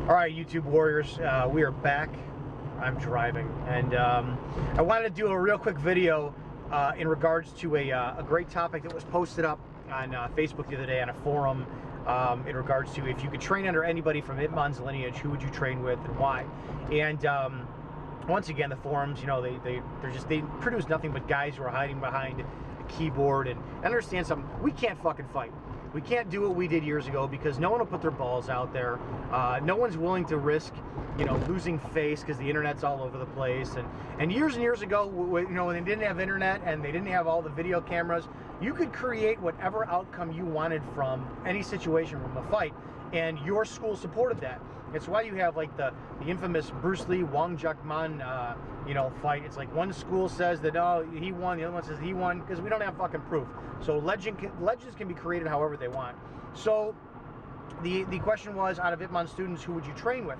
All right, YouTube warriors, we are back. I'm driving, and I wanted to do a real quick video in regards to a great topic that was posted up on Facebook the other day on a forum in regards to if you could train under anybody from Ip Man's lineage, who would you train with and why? And once again, the forums, you know, they produce nothing but guys who are hiding behind a keyboard. And understand something, we can't fucking fight. We can't do what we did years ago because no one will put their balls out there. No one's willing to risk, you know, losing face because the internet's all over the place. And years ago, you know, when they didn't have internet and they didn't have all the video cameras, you could create whatever outcome you wanted from any situation from a fight. And your school supported that. It's why you have like the infamous Bruce Lee Wong Jack Man you know, fight. It's like one school says that oh he won, the other one says he won, because we don't have fucking proof. So legends can be created however they want. So the question was, out of Ip Man students, who would you train with?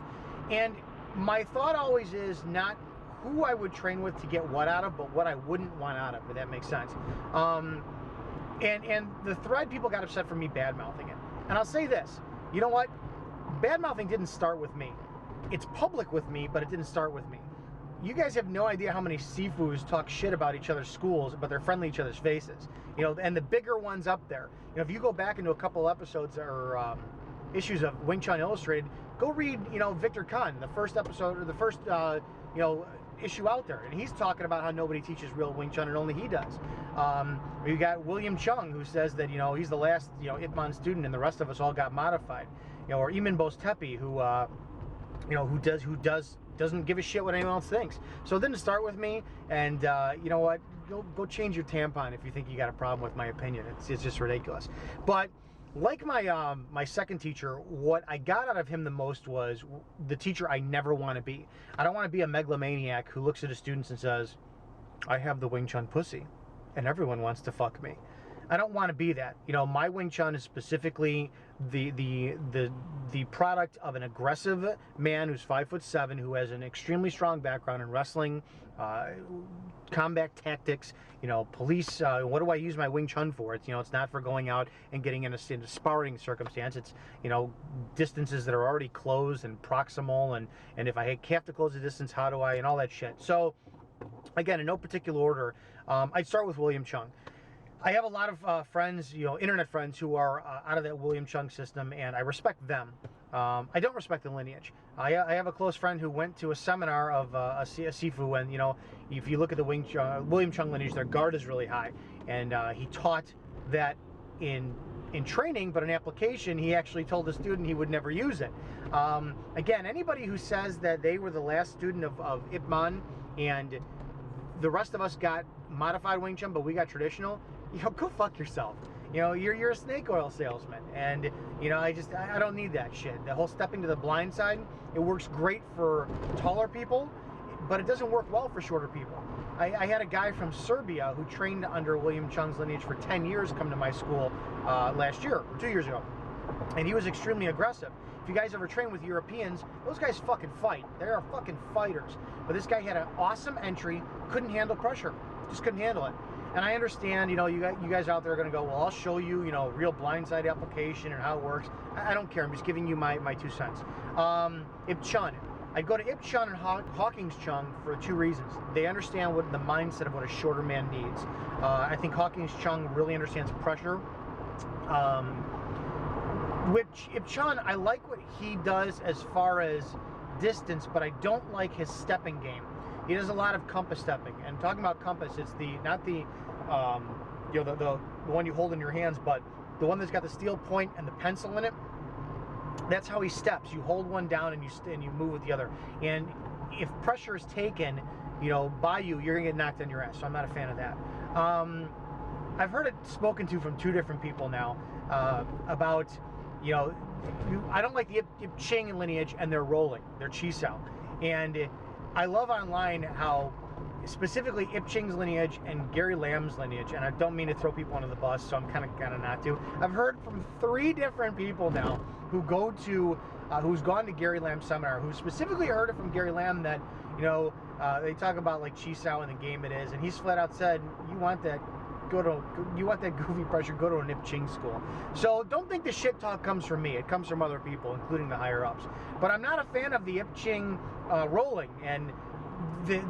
And my thought always is not who I would train with to get what out of, but what I wouldn't want out of, if that makes sense. And the thread, people got upset for me bad mouthing it. And I'll say this. You know what? Bad mouthing didn't start with me. It's public with me, but it didn't start with me. You guys have no idea how many Sifus talk shit about each other's schools, but they're friendly each other's faces. You know, and the bigger ones up there. You know, if you go back into a couple episodes or issues of Wing Chun Illustrated, go read, you know, Victor Khan, the first episode or the first, you know, issue out there, and he's talking about how nobody teaches real Wing Chun and only he does. You got William Chung, who says that, you know, he's the last, you know, Ip Man student and the rest of us all got modified. You know, or Eamon Bostepi, who you know, doesn't give a shit what anyone else thinks. So it didn't start with me, and you know what, go change your tampon if you think you got a problem with my opinion. It's just ridiculous. But like my my second teacher, what I got out of him the most was the teacher I never want to be. I don't want to be a megalomaniac who looks at his students and says, I have the Wing Chun pussy and everyone wants to fuck me. I don't want to be that. You know, my Wing Chun is specifically the product of an aggressive man who's 5'7", who has an extremely strong background in wrestling, combat tactics, you know, police. What do I use my Wing Chun for? It's, you know, it's not for going out and getting in a sparring circumstance. It's, you know, distances that are already closed and proximal, and if I have to close the distance, how do I, and all that shit. So again, in no particular order, I'd start with William Chung. I have a lot of friends, you know, internet friends who are out of that William Chung system, and I respect them. I don't respect the lineage. I have a close friend who went to a seminar of a Sifu, and, you know, if you look at the William Chung lineage, their guard is really high, and he taught that in training, but in application, he actually told the student he would never use it. Again, anybody who says that they were the last student of Ip Man and the rest of us got modified Wing Chun, but we got traditional, you know, go fuck yourself. You know, you're a snake oil salesman, and, you know, I don't need that shit. The whole stepping to the blind side, it works great for taller people, but it doesn't work well for shorter people. I had a guy from Serbia who trained under William Chung's lineage for 10 years come to my school last year, or 2 years ago, and he was extremely aggressive. If you guys ever train with Europeans, those guys fucking fight. They are fucking fighters. But this guy had an awesome entry, couldn't handle pressure, just couldn't handle it. And I understand, you know, you guys out there are going to go, well, I'll show you, you know, real blindside application and how it works. I don't care. I'm just giving you my 2 cents. Ip Chun. I'd go to Ip Chun and Hawking's Chung for 2 reasons. They understand what the mindset of what a shorter man needs. I think Hawking's Chung really understands pressure. Which Ip Chun, I like what he does as far as distance, but I don't like his stepping game. He does a lot of compass stepping, and talking about compass, it's not the you know, the one you hold in your hands, but the one that's got the steel point and the pencil in it. That's how he steps. You hold one down and you move with the other. And if pressure is taken, you know, by you, you're gonna get knocked on your ass. So I'm not a fan of that. I've heard it spoken to from 2 different people now about, you know, I don't like the Ip Ching lineage and they're rolling. They're Chisao. And I love online how specifically Ip Ching's lineage and Gary Lam's lineage, and I don't mean to throw people under the bus, so I'm kind of not to. I've heard from 3 different people now who go to, who's gone to Gary Lam's seminar, who specifically heard it from Gary Lam that, you know, they talk about like Chisao and the game it is, and he's flat out said, you want that you want that goofy pressure, go to an Ip Ching school. So don't think the shit talk comes from me. It comes from other people, including the higher ups. But I'm not a fan of the Ip Ching rolling and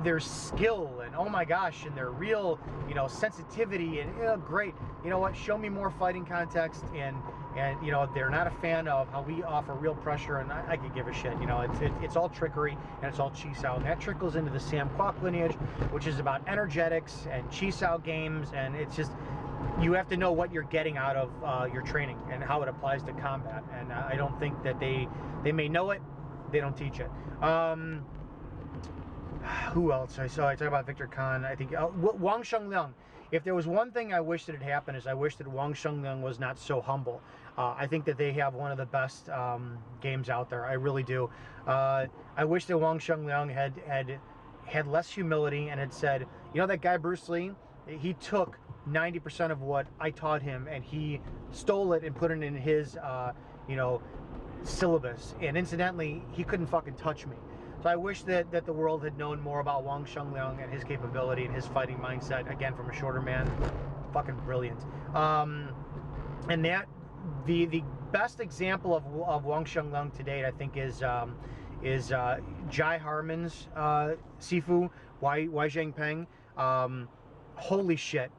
their skill and oh my gosh, and their real, you know, sensitivity and great. You know what? Show me more fighting context, and you know, they're not a fan of how we offer real pressure, and I could give a shit. You know, it's all trickery and it's all chi sao, and that trickles into the Sam Kwok lineage, which is about energetics and chi sao games, and it's just, you have to know what you're getting out of your training and how it applies to combat. And I don't think that they may know it, they don't teach it. Who else? I talked about Victor Khan. I think Wang Shengliang. If there was one thing I wish that had happened, is I wish that Wang Shengliang was not so humble. I think that they have one of the best games out there. I really do. I wish that Wang Shengliang had less humility and had said, you know, that guy Bruce Lee, he took 90% of what I taught him and he stole it and put it in his, you know, syllabus. And incidentally, he couldn't fucking touch me. So I wish that the world had known more about Wang Shengliang and his capability and his fighting mindset. Again, from a shorter man, fucking brilliant. And that the best example of Wang Shengliang to date, I think, is Jai Harmon's Sifu, Wai Zhangpeng. Holy shit,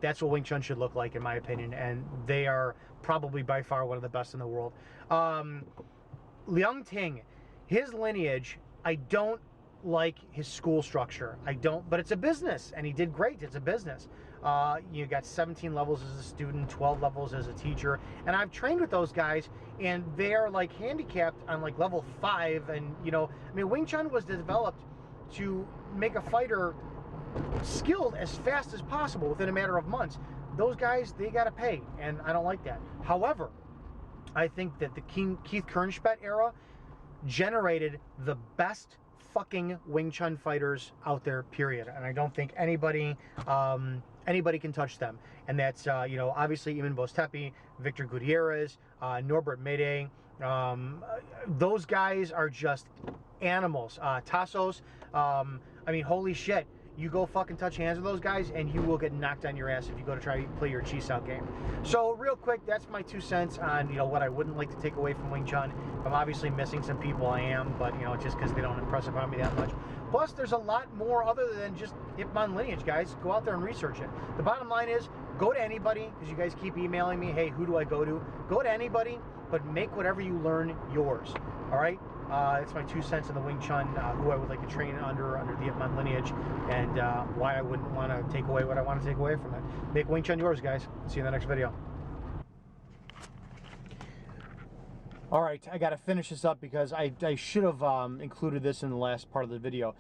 that's what Wing Chun should look like, in my opinion, and they are probably by far one of the best in the world. Liang Ting, his lineage, I don't like his school structure. I don't, but it's a business, and he did great. It's a business. You got 17 levels as a student, 12 levels as a teacher, and I've trained with those guys, and they're like handicapped on like level 5, and you know, I mean, Wing Chun was developed to make a fighter skilled as fast as possible within a matter of months. Those guys, they gotta pay, and I don't like that. However, I think that the Keith Kernspet era generated the best fucking Wing Chun fighters out there, period. And I don't think anybody can touch them. And that's, you know, obviously Iman Bostepi, Victor Gutierrez, Norbert Mayday. Those guys are just animals. Tassos, I mean, holy shit. You go fucking touch hands with those guys and you will get knocked on your ass if you go to try to play your chi sao game. So real quick, that's my 2 cents on, you know, what I wouldn't like to take away from Wing Chun. I'm obviously missing some people, I am, but you know, just because they don't impress upon me that much. Plus, there's a lot more other than just Ip Man lineage, guys. Go out there and research it. The bottom line is, go to anybody, because you guys keep emailing me, hey, who do I go to? Go to anybody, but make whatever you learn yours, all right? It's my 2 cents on the Wing Chun, who I would like to train under the Ip Man lineage, and why I wouldn't want to take away what I want to take away from it. Make Wing Chun yours, guys. See you in the next video. All right, I got to finish this up because I should have included this in the last part of the video.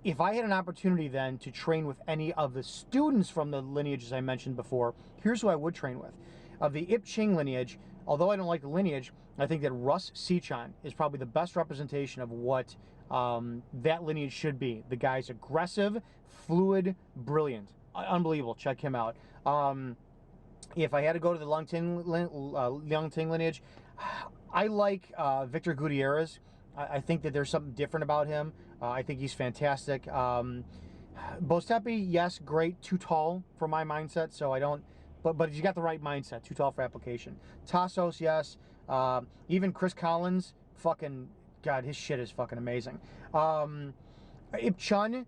If I had an opportunity then to train with any of the students from the lineages I mentioned before, here's who I would train with. Of the Ip Ching lineage, although I don't like the lineage, I think that Russ Sichan is probably the best representation of what that lineage should be. The guy's aggressive, fluid, brilliant. Unbelievable. Check him out. If I had to go to the Liang Ting lineage, I like Victor Gutierrez. I think that there's something different about him. I think he's fantastic. Bostepi, yes, great. Too tall for my mindset, so I don't... But he's got the right mindset. Too tall for application. Tassos, yes. Even Chris Collins, fucking... God, his shit is fucking amazing. Ip Chun,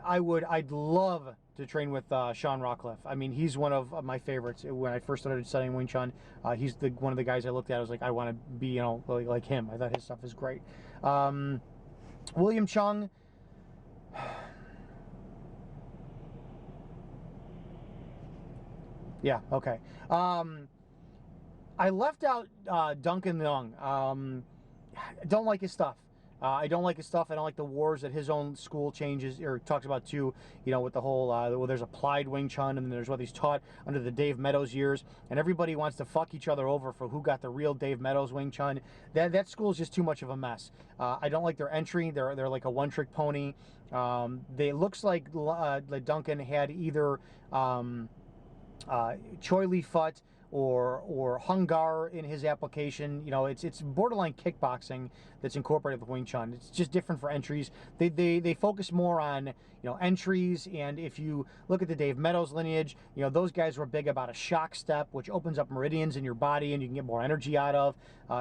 I'd love to train with Sean Rockcliffe. I mean, he's one of my favorites. When I first started studying Wing Chun, he's one of the guys I looked at. I was like, I want to be, you know, like him. I thought his stuff is great. William Chung. Yeah, okay. I left out Duncan Leung. Don't like his stuff. I don't like his stuff. I don't like the wars that his own school changes or talks about too. You know, with the whole well, there's applied Wing Chun, and then there's what he's taught under the Dave Meadows years, and everybody wants to fuck each other over for who got the real Dave Meadows Wing Chun. That school is just too much of a mess. I don't like their entry. They're like a one-trick pony. They looks like Duncan had either Choi Lee Fut or Hung Gar in his application. You know, it's borderline kickboxing that's incorporated with Wing Chun. It's just different for entries. They focus more on, you know, entries. And if you look at the Dave Meadows lineage, you know, those guys were big about a shock step, which opens up meridians in your body and you can get more energy out of.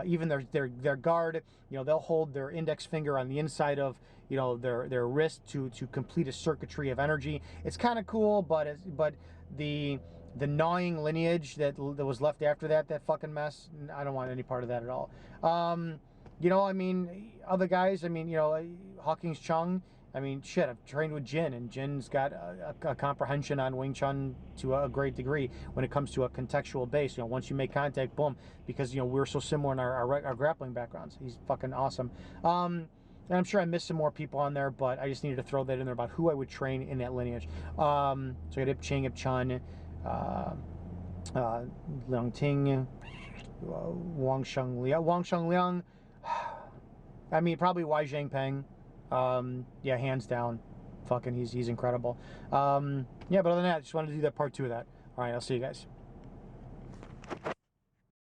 Even their guard, you know, they'll hold their index finger on the inside of, you know, their wrist to complete a circuitry of energy. It's kind of cool, but the gnawing lineage that was left after that fucking mess, I don't want any part of that at all. You know, I mean, other guys, I mean, you know, Hawkins Chung, I mean, shit, I've trained with Jin, and Jin's got a comprehension on Wing Chun to a great degree when it comes to a contextual base. You know, once you make contact, boom, because, you know, we're so similar in our grappling backgrounds. He's fucking awesome. And I'm sure I missed some more people on there, but I just needed to throw that in there about who I would train in that lineage. So I got Ip Ching, Ip Chun, Liang Ting, Wang Sheng Liang. I mean, probably Wai Zhang Peng. Yeah, hands down. Fucking, he's incredible. Yeah, but other than that, I just wanted to do that part 2 of that. All right, I'll see you guys.